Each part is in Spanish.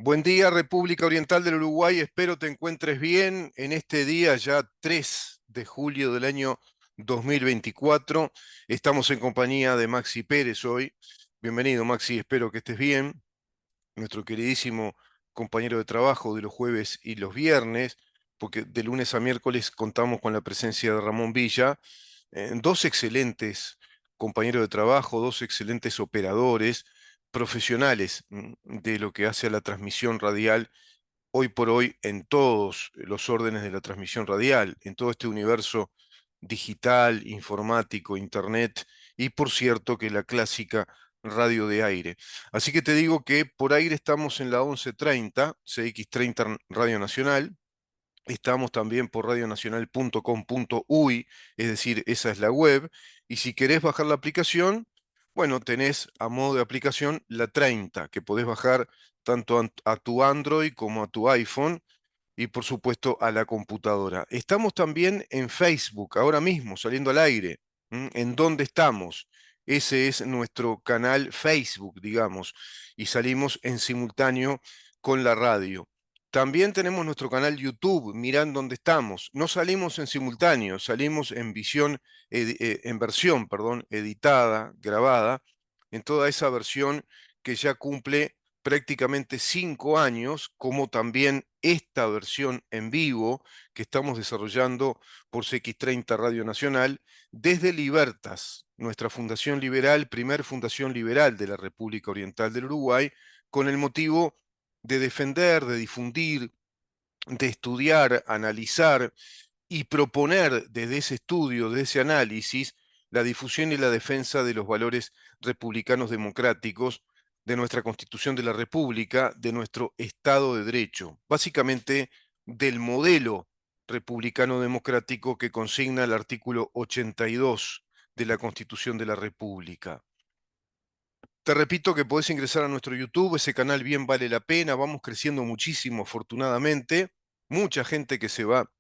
Buen día, República Oriental del Uruguay. Espero te encuentres bien en este día ya 3 de julio del año 2024. Estamos en compañía de Maxi Pérez hoy. Bienvenido, Maxi. Espero que estés bien. Nuestro queridísimo compañero de trabajo de los jueves y los viernes, porque de lunes a miércoles contamos con la presencia de Ramón Villa, dos excelentes compañeros de trabajo, dos excelentes operadores profesionales de lo que hace a la transmisión radial hoy por hoy en todos los órdenes de la transmisión radial, en todo este universo digital, informático, internet y por cierto que la clásica radio de aire. Así que te digo que por aire estamos en la 1130, CX30 Radio Nacional. Estamos también por radionacional.com.uy, es decir, esa es la web. Y si querés bajar la aplicación, bueno, tenés a modo de aplicación la 30, que podés bajar tanto a tu Android como a tu iPhone y por supuesto a la computadora. Estamos también en Facebook, ahora mismo, saliendo al aire. ¿En dónde estamos? Ese es nuestro canal Facebook, digamos, y salimos en simultáneo con la radio. También tenemos nuestro canal YouTube, mirán dónde estamos. No salimos en simultáneo, salimos en en versión, perdón, editada, grabada, en toda esa versión que ya cumple prácticamente 5 años, como también esta versión en vivo que estamos desarrollando por CX30 Radio Nacional desde Libertas, nuestra fundación liberal, primer fundación liberal de la República Oriental del Uruguay, con el motivo de defender, de difundir, de estudiar, analizar y proponer desde ese estudio, desde ese análisis, la difusión y la defensa de los valores republicanos democráticos, de nuestra Constitución de la República, de nuestro Estado de Derecho, básicamente del modelo republicano democrático que consigna el artículo 82 de la Constitución de la República. Te repito que podés ingresar a nuestro YouTube, ese canal bien vale la pena, vamos creciendo muchísimo afortunadamente, mucha gente que se va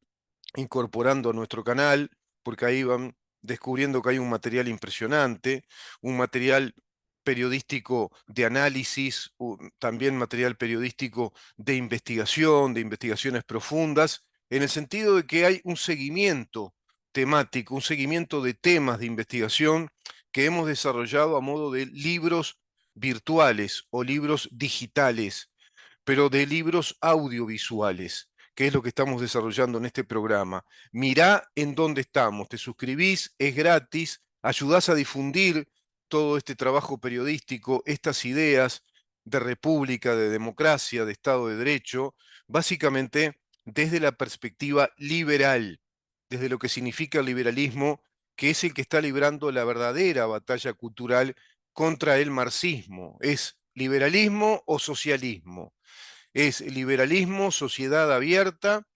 incorporando a nuestro canal, porque ahí van descubriendo que hay un material impresionante, un material periodístico de análisis, también material periodístico de investigación, de investigaciones profundas, en el sentido de que hay un seguimiento temático, un seguimiento de temas de investigación que hemos desarrollado a modo de libros virtuales o libros digitales, pero de libros audiovisuales, que es lo que estamos desarrollando en este programa. Mirá en dónde estamos, te suscribís, es gratis, ayudás a difundir todo este trabajo periodístico, estas ideas de república, de democracia, de Estado de Derecho, básicamente desde la perspectiva liberal, desde lo que significa el liberalismo, que es el que está librando la verdadera batalla cultural contra el marxismo. ¿Es liberalismo o socialismo? Es liberalismo, sociedad abierta,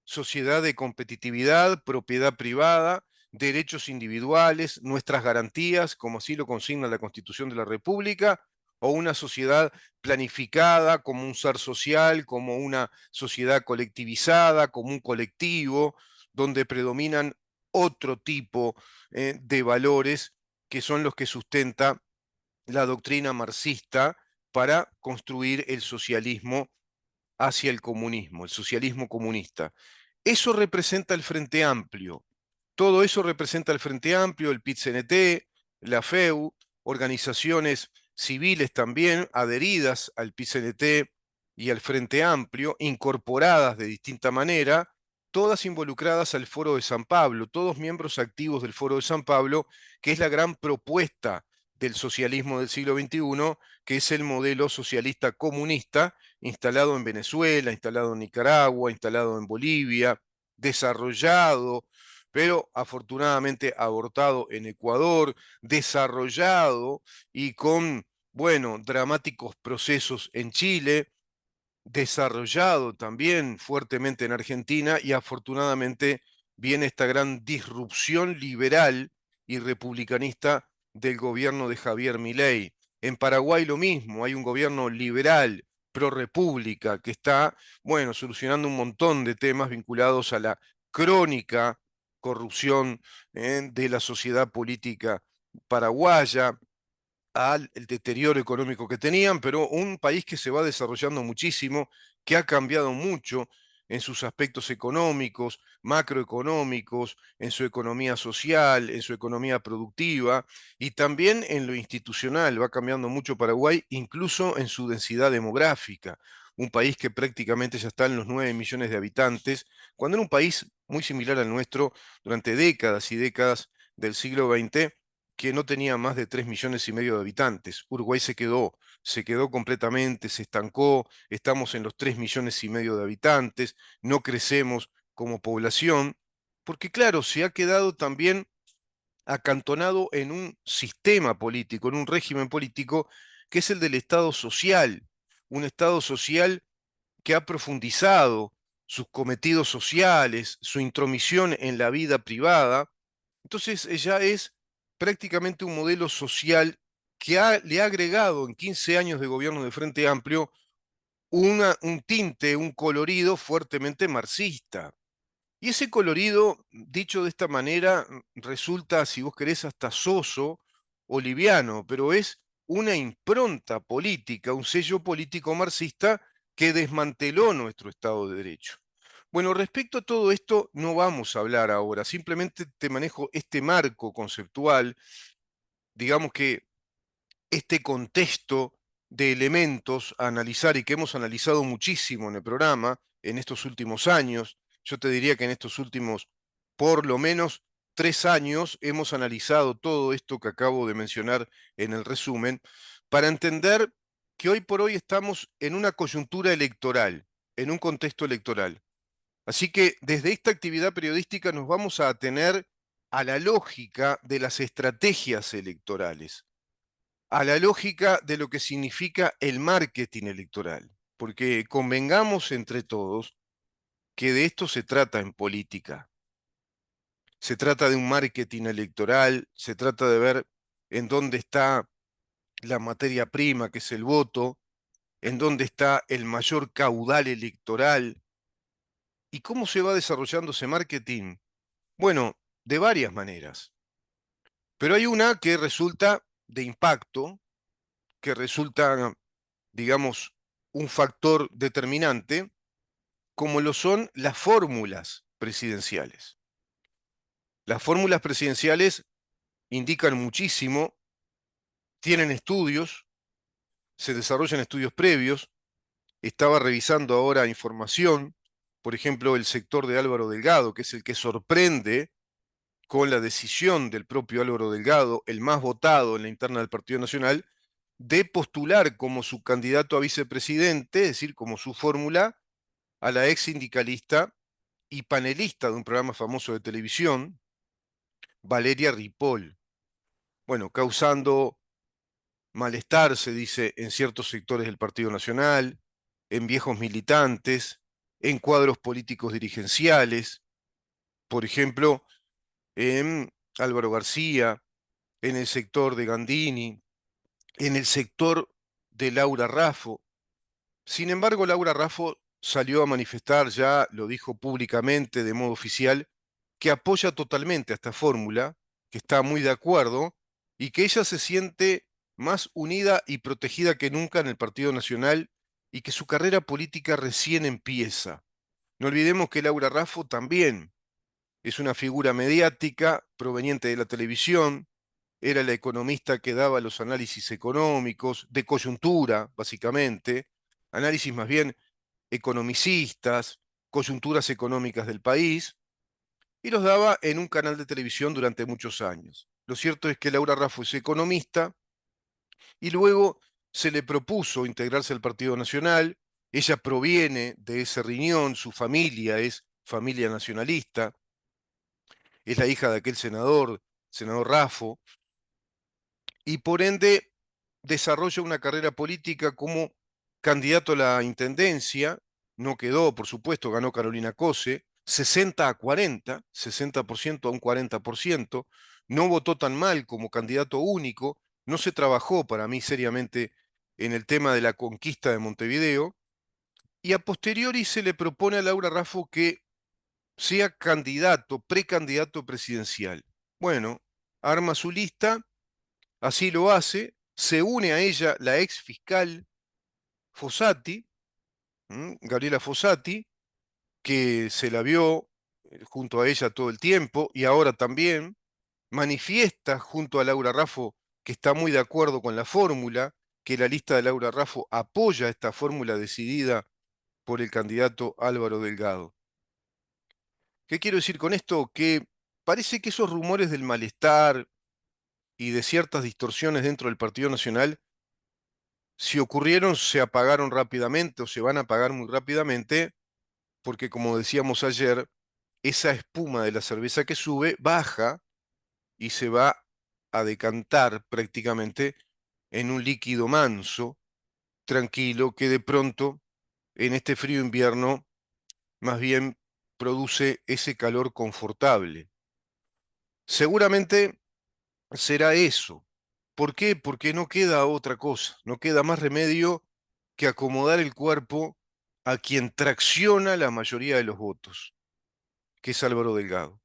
sociedad de competitividad, propiedad privada, derechos individuales, nuestras garantías, como así lo consigna la Constitución de la República, o una sociedad planificada como un ser social, como una sociedad colectivizada, como un colectivo, donde predominan otro tipo de valores que son los que sustenta la doctrina marxista para construir el socialismo hacia el comunismo, el socialismo comunista. Eso representa el Frente Amplio. Todo eso representa el Frente Amplio, el PIT-CNT, la FEU, organizaciones civiles también adheridas al PIT-CNT y al Frente Amplio, incorporadas de distinta manera, todas involucradas al Foro de San Pablo, todos miembros activos del Foro de San Pablo, que es la gran propuesta del socialismo del siglo XXI, que es el modelo socialista comunista instalado en Venezuela, instalado en Nicaragua, instalado en Bolivia, desarrollado, pero afortunadamente abortado en Ecuador, desarrollado y con, bueno, dramáticos procesos en Chile, desarrollado también fuertemente en Argentina y afortunadamente viene esta gran disrupción liberal y republicanista del gobierno de Javier Milei. En Paraguay lo mismo, hay un gobierno liberal, pro república, que está, bueno, solucionando un montón de temas vinculados a la crónica corrupción de la sociedad política paraguaya, al deterioro económico que tenían, pero un país que se va desarrollando muchísimo, que ha cambiado mucho en sus aspectos económicos, macroeconómicos, en su economía social, en su economía productiva y también en lo institucional. Va cambiando mucho Paraguay, incluso en su densidad demográfica. Un país que prácticamente ya está en los 9 millones de habitantes, cuando era un país muy similar al nuestro durante décadas y décadas del siglo XX, que no tenía más de 3,5 millones de habitantes. Uruguay se quedó completamente, se estancó, estamos en los 3,5 millones de habitantes, no crecemos como población, porque claro, se ha quedado también acantonado en un sistema político, en un régimen político que es el del Estado social, un Estado social que ha profundizado sus cometidos sociales, su intromisión en la vida privada. Entonces ya es prácticamente un modelo social que le ha agregado en 15 años de gobierno de Frente Amplio un tinte, un colorido fuertemente marxista. Y ese colorido, dicho de esta manera, resulta, si vos querés, hasta soso o liviano, pero es una impronta política, un sello político marxista que desmanteló nuestro Estado de Derecho. Bueno, respecto a todo esto, no vamos a hablar ahora, simplemente te manejo este marco conceptual, digamos que este contexto de elementos a analizar y que hemos analizado muchísimo en el programa en estos últimos años. Yo te diría que en estos últimos, por lo menos, 3 años hemos analizado todo esto que acabo de mencionar en el resumen para entender que hoy por hoy estamos en una coyuntura electoral, en un contexto electoral. Así que desde esta actividad periodística nos vamos a atener a la lógica de las estrategias electorales, a la lógica de lo que significa el marketing electoral, porque convengamos entre todos que de esto se trata en política. Se trata de un marketing electoral, se trata de ver en dónde está la materia prima, que es el voto, en dónde está el mayor caudal electoral y cómo se va desarrollando ese marketing. Bueno, de varias maneras, pero hay una que resulta de impacto, que resulta, digamos, un factor determinante, como lo son las fórmulas presidenciales. Las fórmulas presidenciales indican muchísimo, tienen estudios, se desarrollan estudios previos. Estaba revisando ahora información, por ejemplo, el sector de Álvaro Delgado, que es el que sorprende con la decisión del propio Álvaro Delgado, el más votado en la interna del Partido Nacional, de postular como su candidato a vicepresidente, es decir, como su fórmula, a la ex sindicalista y panelista de un programa famoso de televisión, Valeria Ripoll. Bueno, causando malestar, se dice, en ciertos sectores del Partido Nacional, en viejos militantes, en cuadros políticos dirigenciales, por ejemplo, en Álvaro García, en el sector de Gandini, en el sector de Laura Raffo. Sin embargo, Laura Raffo salió a manifestar, ya lo dijo públicamente de modo oficial, que apoya totalmente a esta fórmula, que está muy de acuerdo y que ella se siente más unida y protegida que nunca en el Partido Nacional y que su carrera política recién empieza. No olvidemos que Laura Raffo también es una figura mediática proveniente de la televisión, era la economista que daba los análisis económicos, de coyuntura, básicamente, análisis más bien economicistas, coyunturas económicas del país, y los daba en un canal de televisión durante muchos años. Lo cierto es que Laura Raffo es economista y luego se le propuso integrarse al Partido Nacional. Ella proviene de ese riñón, su familia es familia nacionalista, es la hija de aquel senador Raffo, y por ende desarrolla una carrera política como candidato a la intendencia. No quedó, por supuesto, ganó Carolina Cose, 60-40, 60% a un 40%, no votó tan mal como candidato único, no se trabajó para mí seriamente en el tema de la conquista de Montevideo, y a posteriori se le propone a Laura Raffo que sea candidato, precandidato presidencial. Bueno, arma su lista, así lo hace, Se une a ella la ex fiscal Fossati, Gabriela Fossati, que se la vio junto a ella todo el tiempo y ahora también manifiesta junto a Laura Raffo que está muy de acuerdo con la fórmula, que la lista de Laura Raffo apoya esta fórmula decidida por el candidato Álvaro Delgado. ¿Qué quiero decir con esto? Que parece que esos rumores del malestar y de ciertas distorsiones dentro del Partido Nacional, si ocurrieron, se apagaron rápidamente o se van a apagar muy rápidamente, porque como decíamos ayer, esa espuma de la cerveza que sube baja y se va a decantar prácticamente en un líquido manso, tranquilo, que de pronto en este frío invierno más bien produce ese calor confortable. Seguramente será eso. ¿Por qué? Porque no queda otra cosa, no queda más remedio que acomodar el cuerpo a quien tracciona la mayoría de los votos, que es Álvaro Delgado.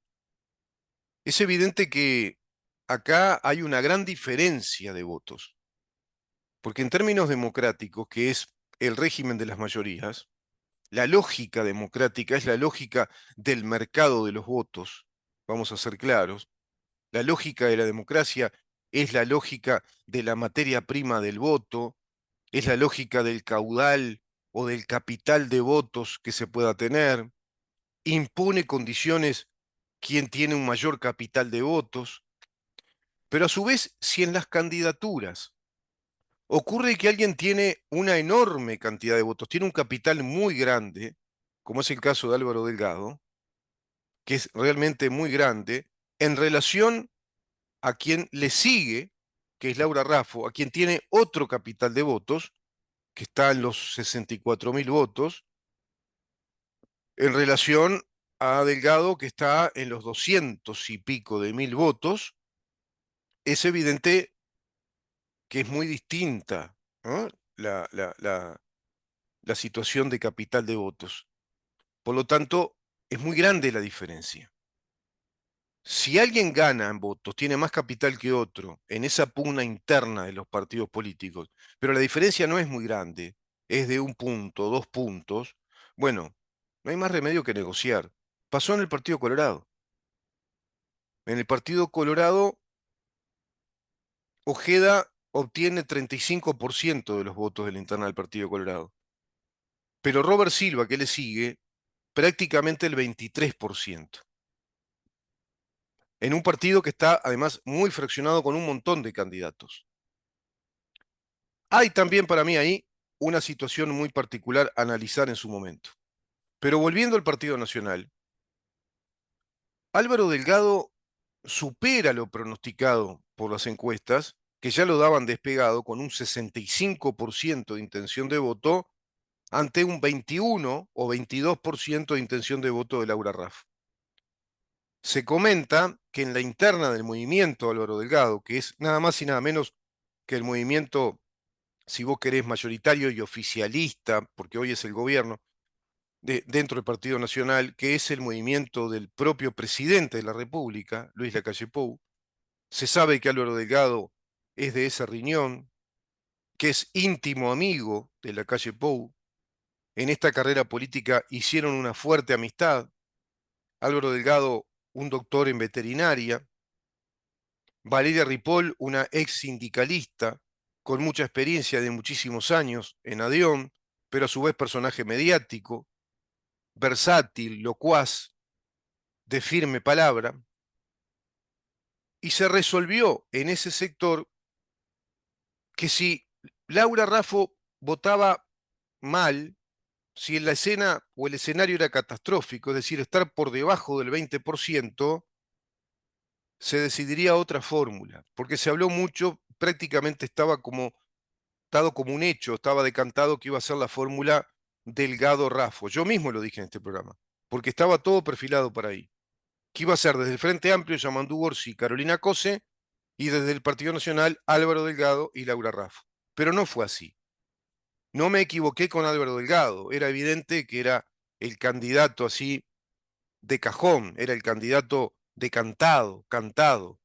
Es evidente que acá hay una gran diferencia de votos, porque en términos democráticos, que es el régimen de las mayorías, la lógica democrática es la lógica del mercado de los votos, vamos a ser claros. La lógica de la democracia es la lógica de la materia prima del voto, es la lógica del caudal o del capital de votos que se pueda tener, impone condiciones quien tiene un mayor capital de votos, pero a su vez, si en las candidaturas ocurre que alguien tiene una enorme cantidad de votos, tiene un capital muy grande, como es el caso de Álvaro Delgado, que es realmente muy grande, en relación a quien le sigue, que es Laura Raffo, a quien tiene otro capital de votos, que está en los 64.000 votos, en relación a Delgado, que está en los 200 y pico de mil votos, es evidente que es muy distinta, ¿no? la situación de capital de votos. Por lo tanto, es muy grande la diferencia. Si alguien gana en votos, tiene más capital que otro en esa pugna interna de los partidos políticos, pero la diferencia no es muy grande, es de un punto, 2 puntos, bueno, no hay más remedio que negociar. Pasó en el Partido Colorado. En el Partido Colorado, Ojeda obtiene 35% de los votos de la interna del Partido Colorado, pero Robert Silva, que le sigue, prácticamente el 23%. En un partido que está además muy fraccionado con un montón de candidatos. Hay también para mí ahí una situación muy particular a analizar en su momento. Pero volviendo al Partido Nacional, Álvaro Delgado supera lo pronosticado por las encuestas, que ya lo daban despegado con un 65% de intención de voto ante un 21 o 22% de intención de voto de Laura Raff. Se comenta que en la interna del movimiento Álvaro Delgado, que es nada más y nada menos que el movimiento, si vos querés, mayoritario y oficialista, porque hoy es el gobierno, dentro del Partido Nacional, que es el movimiento del propio presidente de la República, Luis Lacalle Pou. Se sabe que Álvaro Delgado es de esa riñón, que es íntimo amigo de Lacalle Pou. En esta carrera política hicieron una fuerte amistad. Álvaro Delgado, un doctor en veterinaria, Valeria Ripoll, una ex sindicalista con mucha experiencia de muchísimos años en ADIOM, pero a su vez personaje mediático, versátil, locuaz, de firme palabra, y se resolvió en ese sector que si Laura Raffo votaba mal, si en la escena o el escenario era catastrófico, es decir, estar por debajo del 20%, se decidiría otra fórmula, porque se habló mucho, prácticamente estaba como dado como un hecho, estaba decantado que iba a ser la fórmula Delgado-Raffo. Yo mismo lo dije en este programa, porque estaba todo perfilado para ahí. Que iba a ser desde el Frente Amplio, Yamandú Orsi y Carolina Cose, y desde el Partido Nacional, Álvaro Delgado y Laura Raffo. Pero no fue así. No me equivoqué con Álvaro Delgado. Era evidente que era el candidato así de cajón, era el candidato decantado, cantado.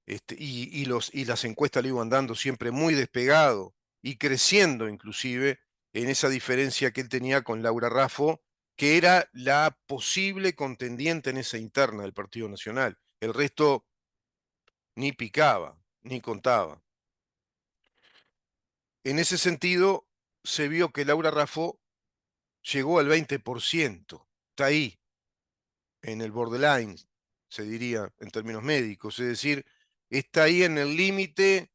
y las encuestas le iban dando siempre muy despegado y creciendo inclusive en esa diferencia que él tenía con Laura Raffo, que era la posible contendiente en esa interna del Partido Nacional. El resto ni picaba, ni contaba. En ese sentido, se vio que Laura Raffo llegó al 20%, está ahí, en el borderline, se diría en términos médicos, es decir, está ahí en el límite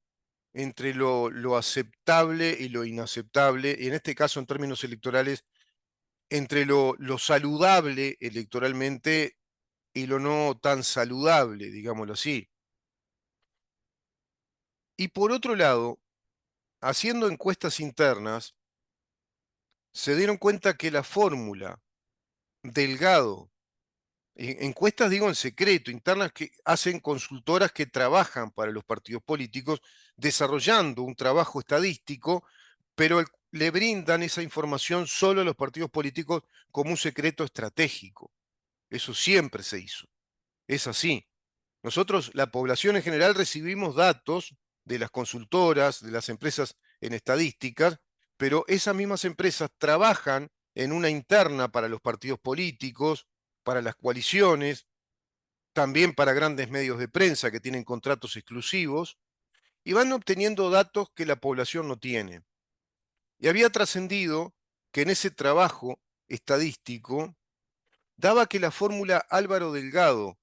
entre lo aceptable y lo inaceptable, y en este caso en términos electorales, entre lo saludable electoralmente y lo no tan saludable, digámoslo así. Y por otro lado, haciendo encuestas internas, se dieron cuenta que la fórmula Delgado, encuestas digo en secreto, internas que hacen consultoras que trabajan para los partidos políticos, desarrollando un trabajo estadístico, pero le brindan esa información solo a los partidos políticos como un secreto estratégico. Eso siempre se hizo. Es así. Nosotros, la población en general, recibimos datos de las consultoras, de las empresas en estadísticas, pero esas mismas empresas trabajan en una interna para los partidos políticos, para las coaliciones, también para grandes medios de prensa que tienen contratos exclusivos, y van obteniendo datos que la población no tiene. Y había trascendido que en ese trabajo estadístico daba que la fórmula Álvaro Delgado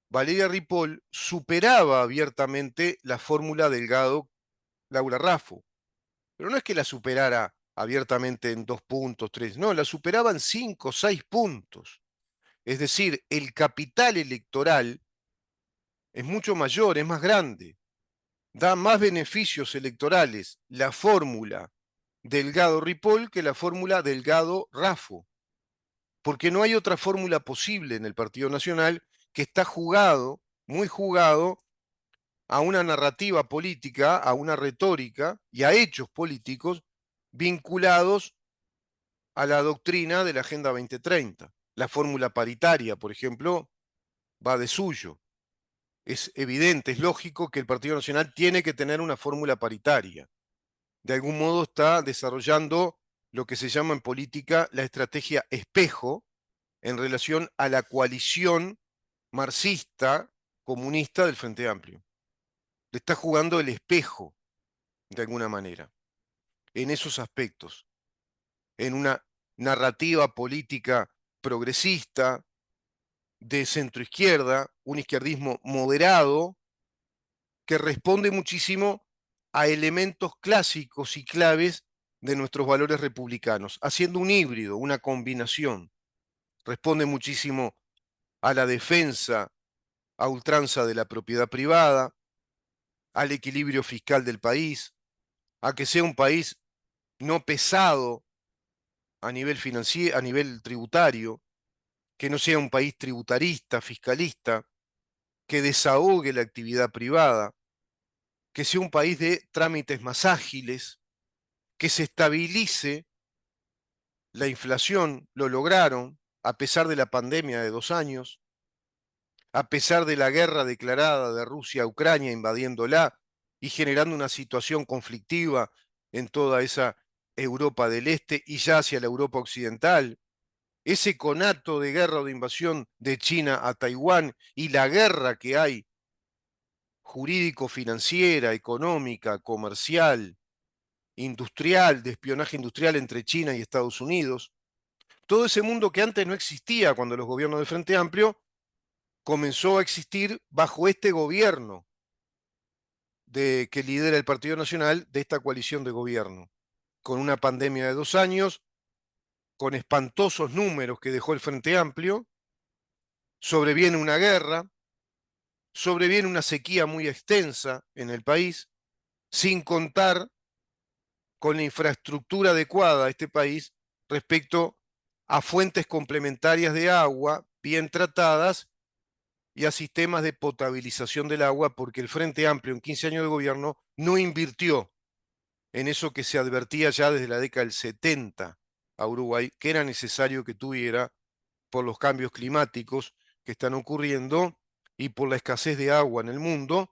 Valeria Ripoll superaba abiertamente la fórmula Delgado-Laura Raffo. Pero no es que la superara abiertamente en 2 puntos, 3, no, la superaba en 5, 6 puntos. Es decir, el capital electoral es mucho mayor, es más grande, da más beneficios electorales la fórmula Delgado-Ripoll que la fórmula Delgado-Raffo, porque no hay otra fórmula posible en el Partido Nacional que está jugado, muy jugado, a una narrativa política, a una retórica y a hechos políticos vinculados a la doctrina de la Agenda 2030. La fórmula paritaria, por ejemplo, va de suyo. Es evidente, es lógico que el Partido Nacional tiene que tener una fórmula paritaria. De algún modo está desarrollando lo que se llama en política la estrategia espejo en relación a la coalición marxista comunista del Frente Amplio. Le está jugando el espejo de alguna manera, en esos aspectos, en una narrativa política progresista, de centroizquierda, un izquierdismo moderado, que responde muchísimo a elementos clásicos y claves de nuestros valores republicanos, haciendo un híbrido, una combinación. Responde muchísimo a la defensa a ultranza de la propiedad privada, al equilibrio fiscal del país, a que sea un país no pesado a nivel financiero, a nivel tributario, que no sea un país tributarista, fiscalista, que desahogue la actividad privada, que sea un país de trámites más ágiles, que se estabilice la inflación, lo lograron a pesar de la pandemia de 2 años, a pesar de la guerra declarada de Rusia a Ucrania invadiéndola y generando una situación conflictiva en toda esa Europa del Este y ya hacia la Europa Occidental, ese conato de guerra o de invasión de China a Taiwán y la guerra que hay jurídico-financiera, económica, comercial, industrial, de espionaje industrial entre China y Estados Unidos, todo ese mundo que antes no existía cuando los gobiernos de Frente Amplio comenzó a existir bajo este gobierno que lidera el Partido Nacional de esta coalición de gobierno, con una pandemia de 2 años, con espantosos números que dejó el Frente Amplio, sobreviene una guerra, sobreviene una sequía muy extensa en el país, sin contar con la infraestructura adecuada a este país respecto a fuentes complementarias de agua bien tratadas y a sistemas de potabilización del agua, porque el Frente Amplio en 15 años de gobierno no invirtió en eso que se advertía ya desde la década del 70 a Uruguay, que era necesario que tuviera por los cambios climáticos que están ocurriendo y por la escasez de agua en el mundo,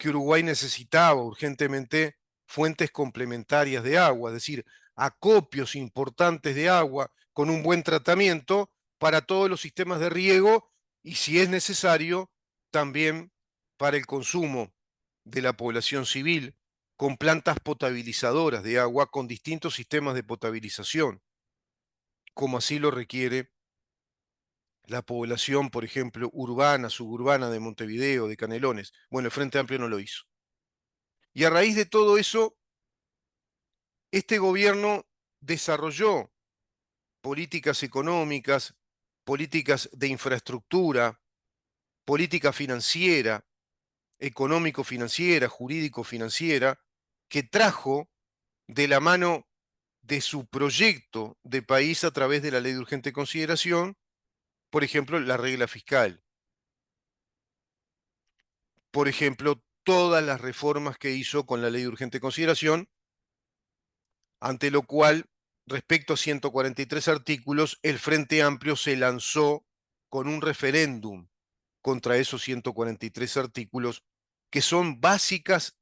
que Uruguay necesitaba urgentemente fuentes complementarias de agua, es decir, acopios importantes de agua con un buen tratamiento para todos los sistemas de riego y, si es necesario, también para el consumo de la población civil, con plantas potabilizadoras de agua, con distintos sistemas de potabilización, como así lo requiere la población, por ejemplo, urbana, suburbana de Montevideo, de Canelones. Bueno, el Frente Amplio no lo hizo. Y a raíz de todo eso, este gobierno desarrolló políticas económicas, políticas de infraestructura, política financiera, económico-financiera, jurídico-financiera, que trajo de la mano de su proyecto de país a través de la ley de urgente consideración, por ejemplo, la regla fiscal, por ejemplo, todas las reformas que hizo con la ley de urgente consideración, ante lo cual, respecto a 143 artículos, el Frente Amplio se lanzó con un referéndum contra esos 143 artículos, que son básicas,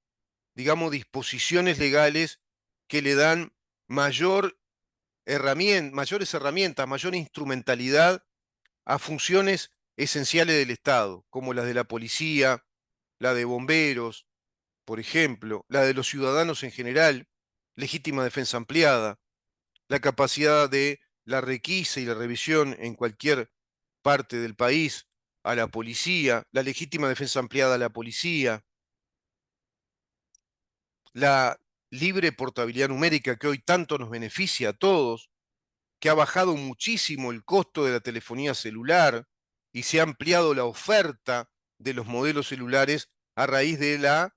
digamos, disposiciones legales que le dan mayores herramientas, mayor instrumentalidad a funciones esenciales del Estado, como las de la policía, la de bomberos, por ejemplo, la de los ciudadanos en general, legítima defensa ampliada, la capacidad de la requisa y la revisión en cualquier parte del país a la policía, la legítima defensa ampliada a la policía, la libre portabilidad numérica que hoy tanto nos beneficia a todos, que ha bajado muchísimo el costo de la telefonía celular y se ha ampliado la oferta de los modelos celulares a raíz de la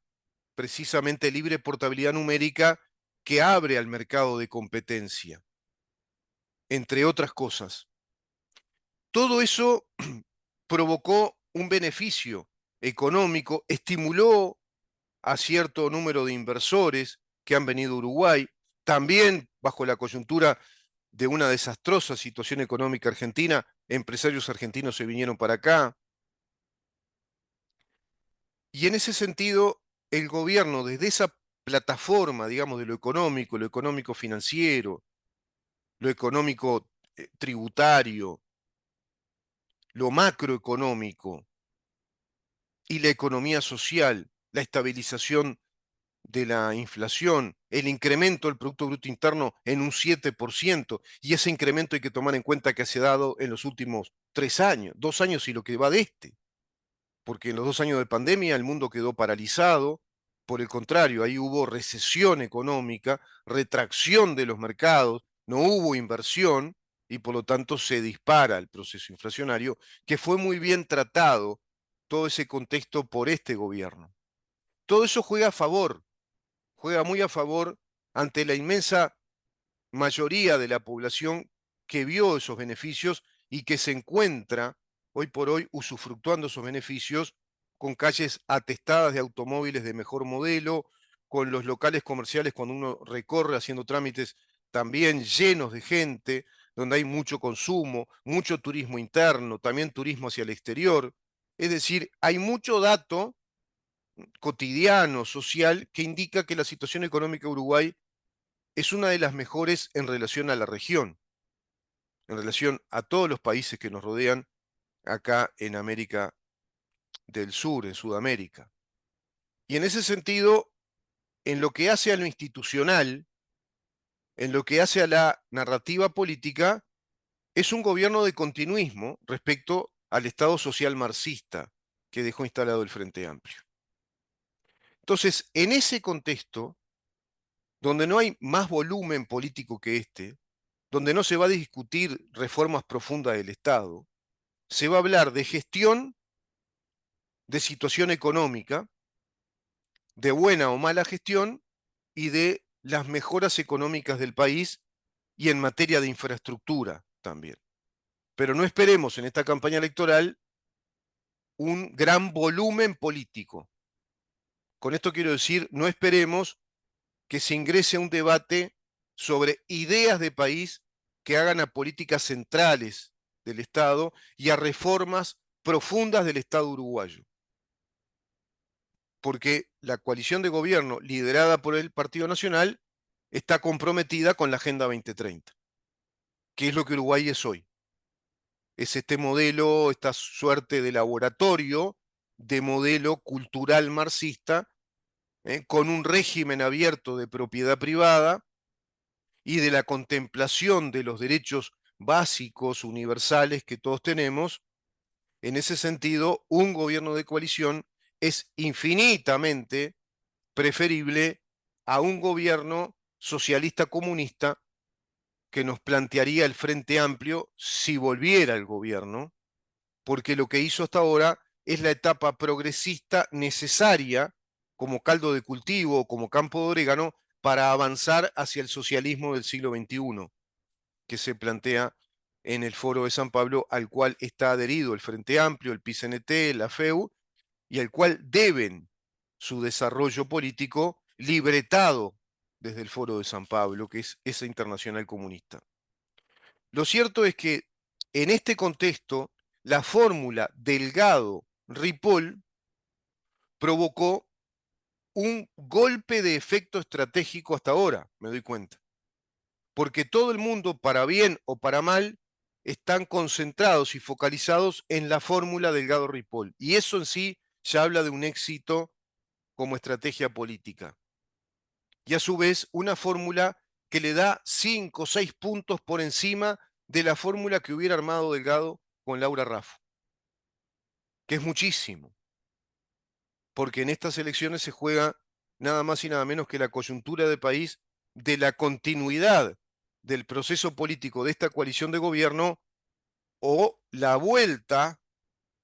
precisamente libre portabilidad numérica que abre al mercado de competencia, entre otras cosas. Todo eso provocó un beneficio económico, estimuló a cierto número de inversores que han venido a Uruguay, también bajo la coyuntura de una desastrosa situación económica argentina, empresarios argentinos se vinieron para acá. Y en ese sentido, el gobierno, desde esa plataforma, digamos, de lo económico financiero, lo económico tributario, lo macroeconómico y la economía social, la estabilización de la inflación, el incremento del Producto Bruto Interno en un 7%, y ese incremento hay que tomar en cuenta que se ha dado en los últimos 3 años, 2 años y lo que va de este, porque en los 2 años de pandemia el mundo quedó paralizado, por el contrario, ahí hubo recesión económica, retracción de los mercados, no hubo inversión y por lo tanto se dispara el proceso inflacionario, que fue muy bien tratado todo ese contexto por este gobierno. Todo eso juega muy a favor ante la inmensa mayoría de la población que vio esos beneficios y que se encuentra hoy por hoy usufructuando esos beneficios con calles atestadas de automóviles de mejor modelo, con los locales comerciales cuando uno recorre haciendo trámites también llenos de gente, donde hay mucho consumo, mucho turismo interno, también turismo hacia el exterior. Es decir, hay mucho dato cotidiano, social, que indica que la situación económica de Uruguay es una de las mejores en relación a la región, en relación a todos los países que nos rodean acá en América del Sur, en Sudamérica. Y en ese sentido, en lo que hace a lo institucional, en lo que hace a la narrativa política, es un gobierno de continuismo respecto al Estado social marxista que dejó instalado el Frente Amplio. Entonces, en ese contexto, donde no hay más volumen político que este, donde no se va a discutir reformas profundas del Estado, se va a hablar de gestión, de situación económica, de buena o mala gestión y de las mejoras económicas del país y en materia de infraestructura también. Pero no esperemos en esta campaña electoral un gran volumen político. Con esto quiero decir, no esperemos que se ingrese a un debate sobre ideas de país que hagan a políticas centrales del Estado y a reformas profundas del Estado uruguayo. porque la coalición de gobierno liderada por el Partido Nacional está comprometida con la Agenda 2030, que es lo que Uruguay es hoy. Es este modelo, esta suerte de laboratorio de modelo cultural marxista, con un régimen abierto de propiedad privada y de la contemplación de los derechos básicos, universales que todos tenemos. En ese sentido, un gobierno de coalición es infinitamente preferible a un gobierno socialista comunista que nos plantearía el Frente Amplio si volviera el gobierno, porque lo que hizo hasta ahora es la etapa progresista necesaria como caldo de cultivo, como campo de orégano, para avanzar hacia el socialismo del siglo XXI, que se plantea en el Foro de San Pablo, al cual está adherido el Frente Amplio, el PCNT, la FEU, y al cual deben su desarrollo político libretado desde el Foro de San Pablo, que es esa internacional comunista. Lo cierto es que en este contexto, la fórmula Delgado-Ripoll provocó un golpe de efecto estratégico hasta ahora, me doy cuenta. Porque todo el mundo, para bien o para mal, están concentrados y focalizados en la fórmula Delgado-Ripoll. Y eso en sí ya habla de un éxito como estrategia política. Y a su vez, una fórmula que le da 5 o 6 puntos por encima de la fórmula que hubiera armado Delgado con Laura Raffo, que es muchísimo, porque en estas elecciones se juega nada más y nada menos que la coyuntura del país, de la continuidad del proceso político de esta coalición de gobierno o la vuelta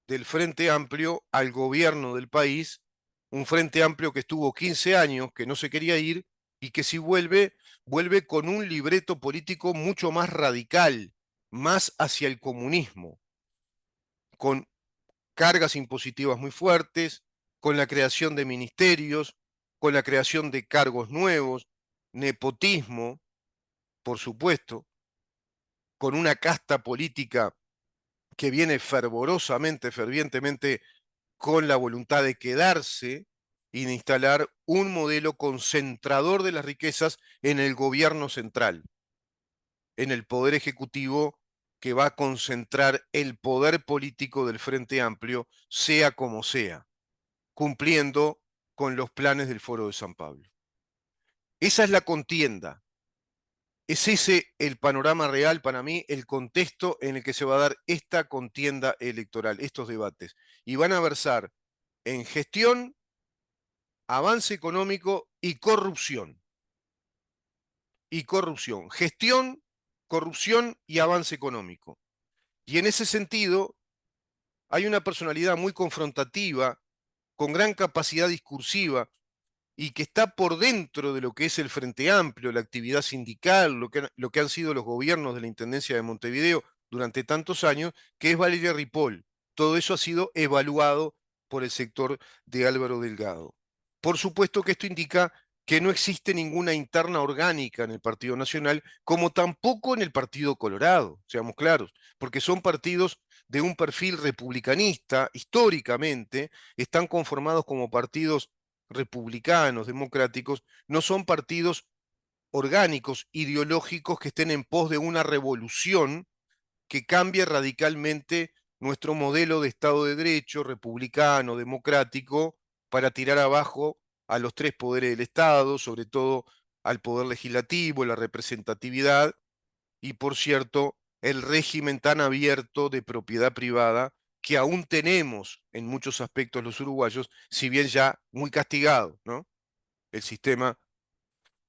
del Frente Amplio al gobierno del país, un Frente Amplio que estuvo 15 años, que no se quería ir y que si vuelve, vuelve con un libreto político mucho más radical, más hacia el comunismo, con cargas impositivas muy fuertes, con la creación de ministerios, con la creación de cargos nuevos, nepotismo, por supuesto, con una casta política que viene fervorosamente, fervientemente con la voluntad de quedarse y de instalar un modelo concentrador de las riquezas en el gobierno central, en el poder ejecutivo que va a concentrar el poder político del Frente Amplio, sea como sea, cumpliendo con los planes del Foro de San Pablo. Esa es la contienda. Es ese el panorama real para mí, el contexto en el que se va a dar esta contienda electoral, estos debates. Y van a versar en gestión, avance económico y corrupción. Y corrupción. Gestión, corrupción y avance económico. Y en ese sentido, hay una personalidad muy confrontativa, con gran capacidad discursiva y que está por dentro de lo que es el Frente Amplio, la actividad sindical, lo que han sido los gobiernos de la Intendencia de Montevideo durante tantos años, que es Valeria Ripoll. Todo eso ha sido evaluado por el sector de Álvaro Delgado. Por supuesto que esto indica que no existe ninguna interna orgánica en el Partido Nacional, como tampoco en el Partido Colorado, seamos claros, porque son partidos de un perfil republicanista, históricamente, están conformados como partidos republicanos, democráticos, no son partidos orgánicos, ideológicos que estén en pos de una revolución que cambie radicalmente nuestro modelo de Estado de Derecho, republicano, democrático, para tirar abajo a los tres poderes del Estado, sobre todo al poder legislativo, la representatividad y, por cierto, el régimen tan abierto de propiedad privada que aún tenemos en muchos aspectos los uruguayos, si bien ya muy castigado, ¿no? El sistema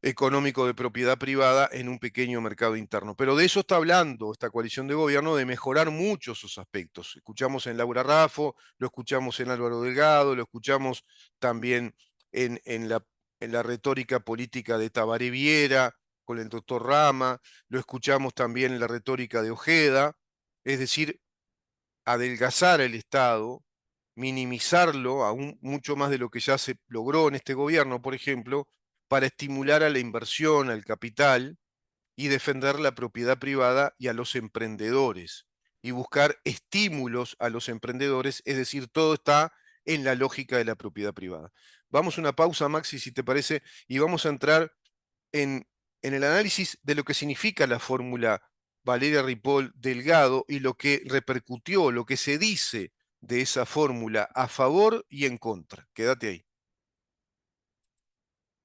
económico de propiedad privada en un pequeño mercado interno. Pero de eso está hablando esta coalición de gobierno, de mejorar muchos esos aspectos. Escuchamos en Laura Raffo, lo escuchamos en Álvaro Delgado, lo escuchamos también en la retórica política de Tabaré Viera, con el doctor Rama, lo escuchamos también en la retórica de Ojeda, es decir, adelgazar el Estado, minimizarlo aún mucho más de lo que ya se logró en este gobierno, por ejemplo, para estimular a la inversión, al capital y defender la propiedad privada y a los emprendedores y buscar estímulos a los emprendedores, es decir, todo está en la lógica de la propiedad privada. Vamos a una pausa, Maxi, si te parece, y vamos a entrar en, en el análisis de lo que significa la fórmula Valeria Ripoll Delgado y lo que repercutió, lo que se dice de esa fórmula a favor y en contra. Quédate ahí.